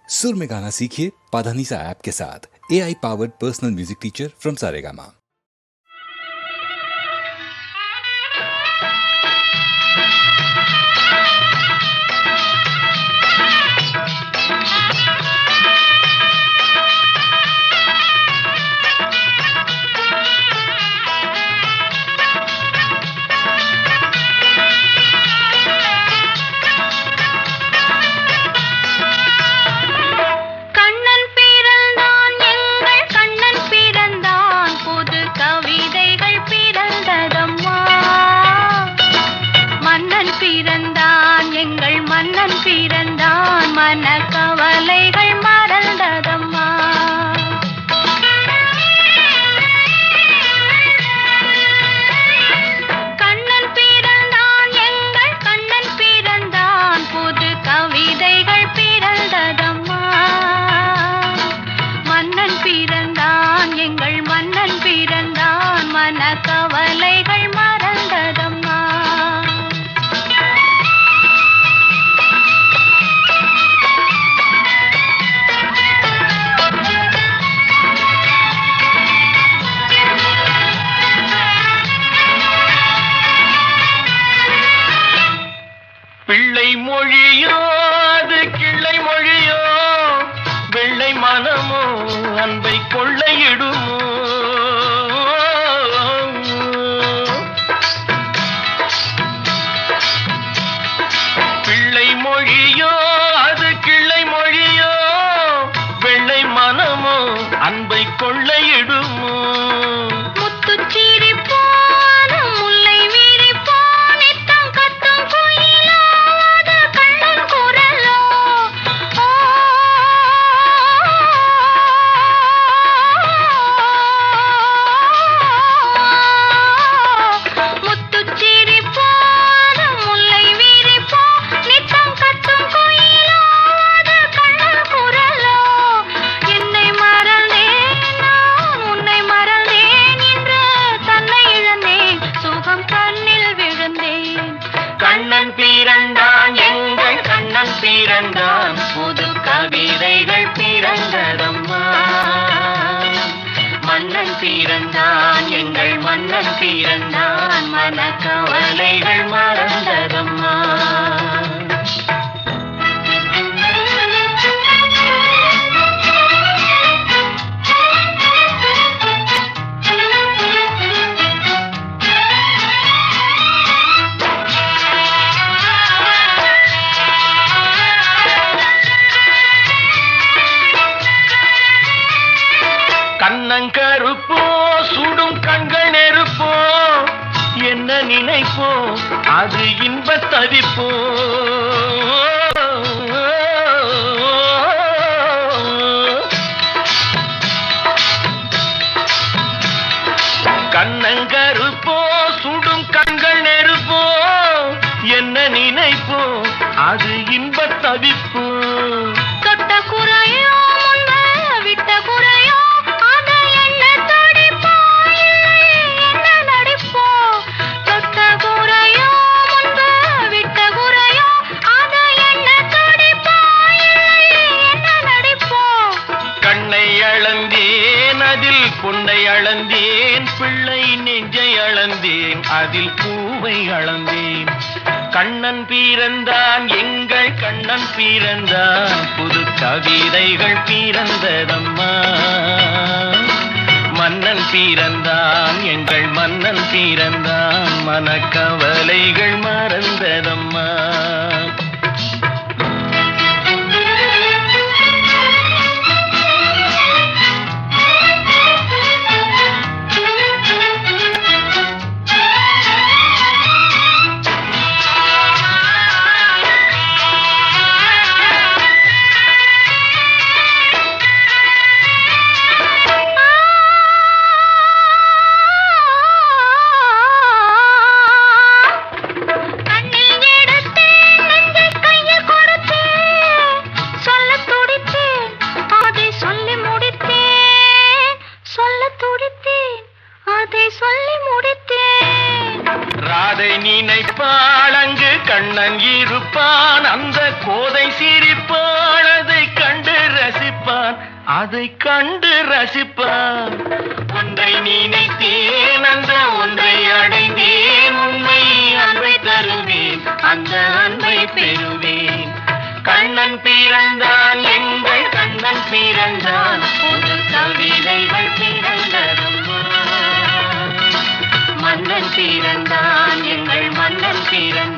सुर में गाना सीखिए पाधानीसा ऐप के साथ। AI powered personal music teacher from Saregama. பிள்ளை மொழியோ அது கிள்ளை மொழியோ, வெள்ளை மனமோ அன்பை கொள்ளையிடுமோ. பிள்ளை மொழியோ அது கிள்ளை மொழியோ, வெள்ளை மனமோ அன்பை கொள்ளையிடுமோ. கண்ணன் பிறந்தான் எங்கள் கண்ணன் பிறந்தான், புது கவிதைகள் பிறந்ததம்மா. மன்னன் பிறந்தான் எங்கள் மன்னன் பிறந்தான், மனக்கவலைகள் மறந்ததம்மா. கண்ணங்கருப்போ சுடும் கண்கள் நெருப்போ, என்ன நினைப்போ அது இன்பத் தவிப்போ. கண்ணங்கருப்போ சுடும் கண்கள் நெருப்போ, என்ன நினைப்போ அது இன்பத் தவிப்போ. தொட்ட குறையோ விட்ட குறையோ, அதில் பொன்னை அளந்தேன், பிள்ளை நெஞ்சை அளந்தேன், அதில் பூவை அளந்தேன். கண்ணன் பிறந்தான் எங்கள் கண்ணன் பிறந்தான், புது கவிதைகள் பிறந்ததம்மா. மன்னன் பிறந்தான் எங்கள் மன்னன் பிறந்தான், மனக்கவலைகள் மறந்ததம்மா. கண்ணில் எடுத்தே அதை கண்டு ரசிப்பான். ஒன்றை நினைத்தேன், அந்த ஒன்றை அடைந்தேன், உண்மை அன்பை தருவேன், அந்த அன்பை பெறுவேன். கண்ணன் பிறந்தான், எங்கள் கண்ணன் பிறந்தான், புது கவிதைகள் பிறந்ததம்மா. மன்னன் பிறந்தான், எங்கள் மன்னன் பிறந்தான்.